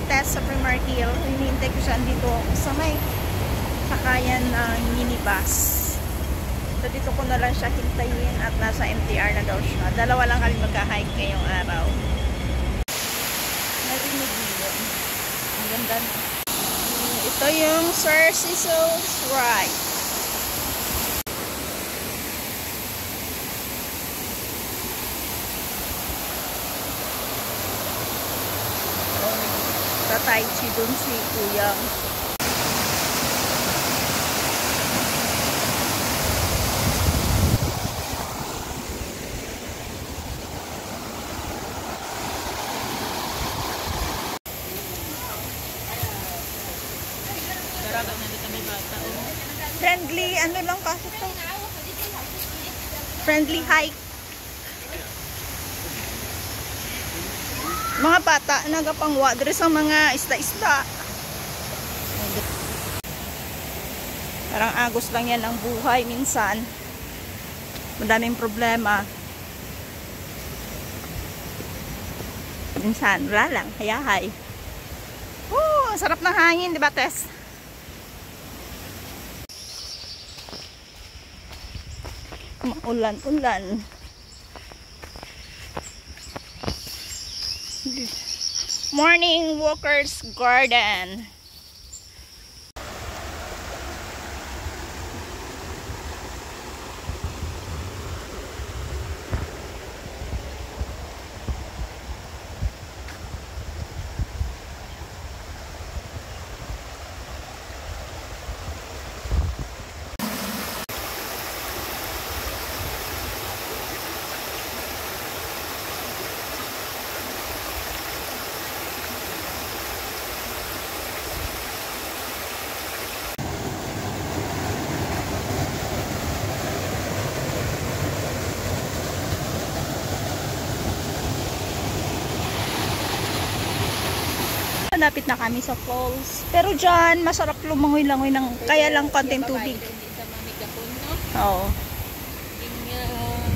Tess sa Primar Hill. Hinihintay ko siya dito sa may sakayan ng minibus. So dito ko na lang siya hintayin at nasa MTR na daw siya. Dalawa lang kami magka-hike ngayong araw. Narinig niyo. Ang ganda na. Ito yung Sir Cecil's Ride. Tai Chi dun si Kuyang. Friendly, ano lang kasi to? Friendly hike. Mga bata nagapangwa diri sa mga isda-isda. Parang agos lang yan ang buhay minsan. Madaming problema. Minsan, wala lang, hayahay. Ang sarap ng hangin, di ba, Tess? Ulan-ulan. Morning Walker's Garden. Malapit na kami sa falls. Pero dyan, masarap lumangoy-langoy ng kaya lang konting tubig. Oo.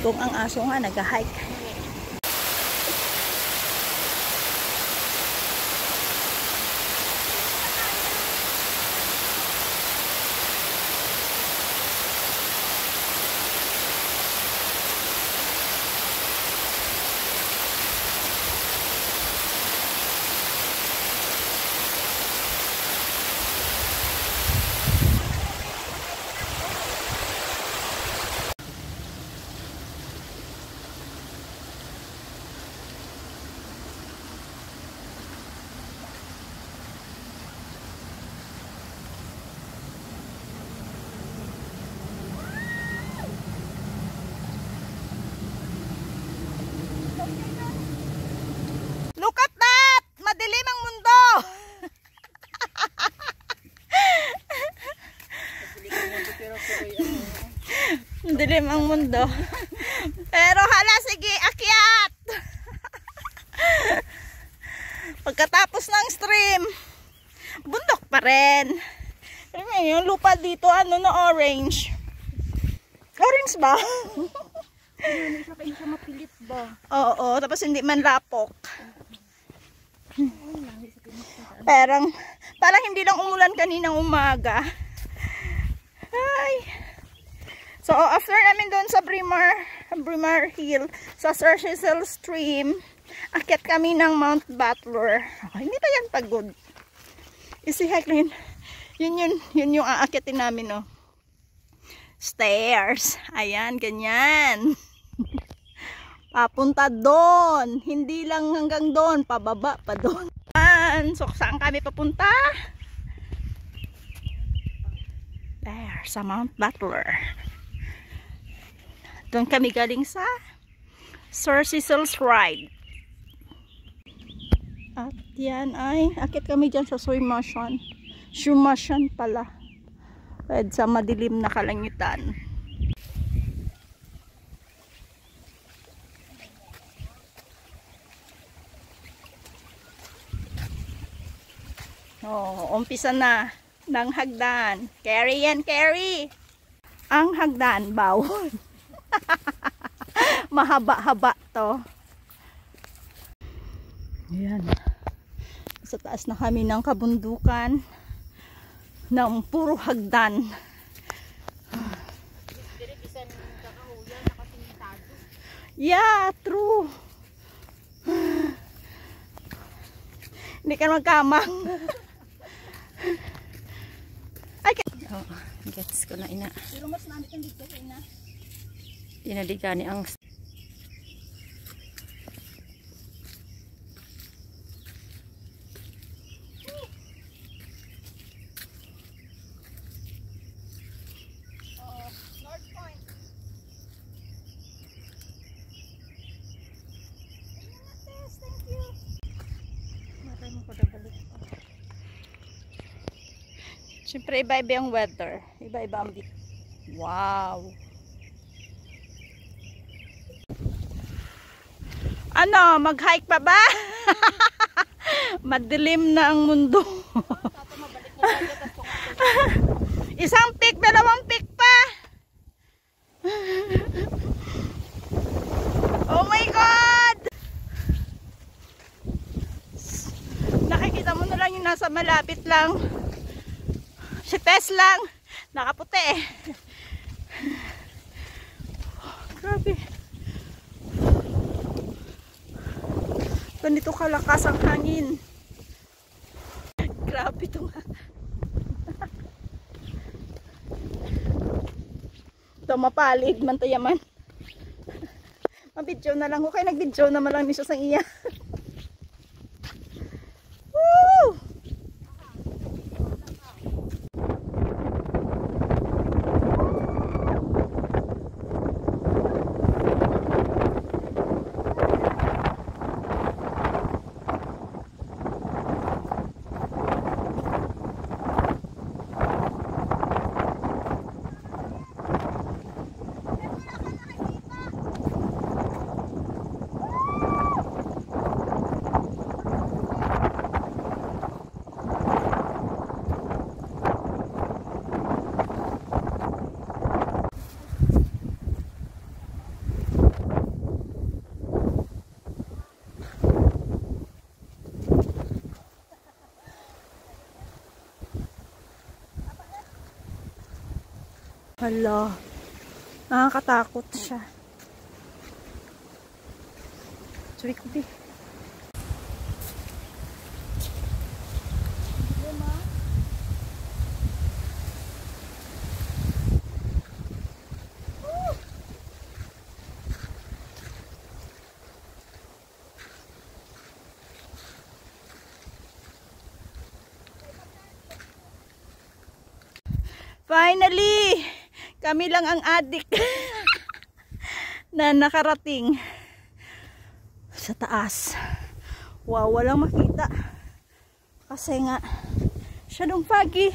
Kung ang aso nga, nag-hike. Look at that! Madilim ang mundo! Madilim ang mundo. Pero hala, sige, akyat! Pagkatapos ng stream, bundok pa rin. Pero yung lupa dito, ano na orange. Orange ba? Hindi siya mapilit ba? Oo, tapos hindi man lapok. Parang hindi lang umulan kaninang umaga. Ay. So after namin doon sa Primar Hill, sa Sir Cecil Stream, akyat kami ng Mount Butler. Hindi pa yan pagod. Easy hike lang yun. Yun yung aakyatin namin, no. Stairs. Ayan, ganyan. Papunta doon. Hindi lang hanggang doon. Pababa pa doon. So, saan kami papunta? There, sa Mount Butler. Doon kami galing sa Sir Cecil's Ride. At yan ay, akit kami dyan sa Sumashan. Sumashan pala. At sa madilim na kalangitan. Oh, umpisa na ng hagdan. Carry yan, carry. Ang hagdan, bawon. Mahaba-haba to. Ayan. Sa taas na kami ng kabundukan ng puro hagdan. Yeah, true. Hindi ka magkamang. Ay, oh, gets ko na ina. pero mas nandito ang dito sa ina. Tinadigani ang North Point. Thank you. Maray mo ko na balik. Siyempre, iba-iba yung weather. Iba-iba ang beach. Wow! Ano, mag-hike pa ba? Madilim na ang mundo. Isang peak, dalawang peak pa. Oh my God! Nakikita mo na lang yung nasa malapit lang. Si Tess lang. Nakaputi eh. Grabe. Ganito kalakas ang hangin. Grabe ito nga. Ito mapalig man tayaman. Mabidyo na lang. Okay, nagbidyo naman lang niya sa iya. Woo! Hala, nakakatakot siya. Sorry ko di. Finally! Kami lang ang adik na nakarating sa taas. Wow, walang makita. Kasi nga, masyadong foggy.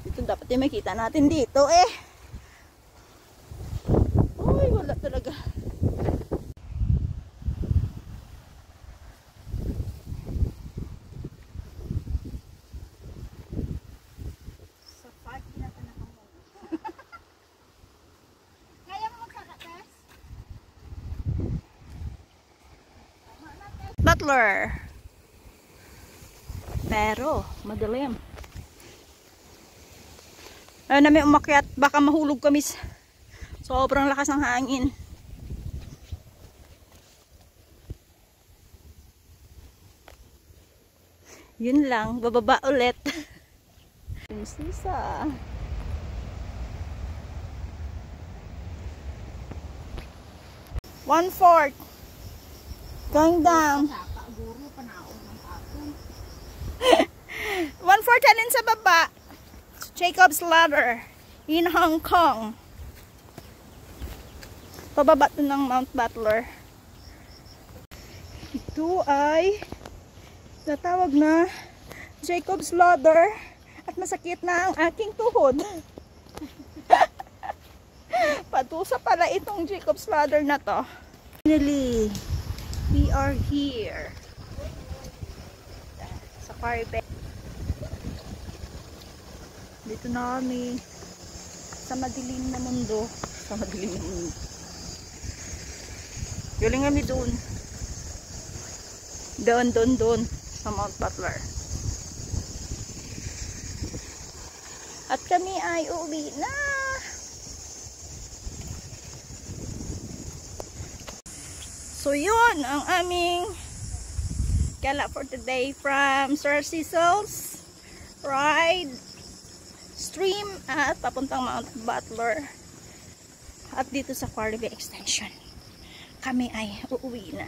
Ito dapat yung makita natin dito eh. Uy, wala talaga. Butler. Pero madilim. Ayun namin umakyat, baka mahulog kami. Sobrang lakas ng hangin. Yun lang, bababa ulit. Prinsesa. One-fourth. Going down. 1/4 alin sa baba. Jacob's Ladder in Hong Kong. Pababa to ng Mount Butler. Ito ay natawag na Jacob's Ladder at masakit na ang aking tuhod. Patusa pala itong Jacob's Ladder na to. Finally, we are here. Safari Bay. Dito na kami sa madilim na mundo. Sa madilim na mundo. Galing kami doon. Doon sa Mount Butler. At kami ay uuwi na. So yun ang aming gala for today from Sir Cecil's ride stream at papuntang Mount Butler. At dito sa Quarry Bay Extension kami ay uuwi na.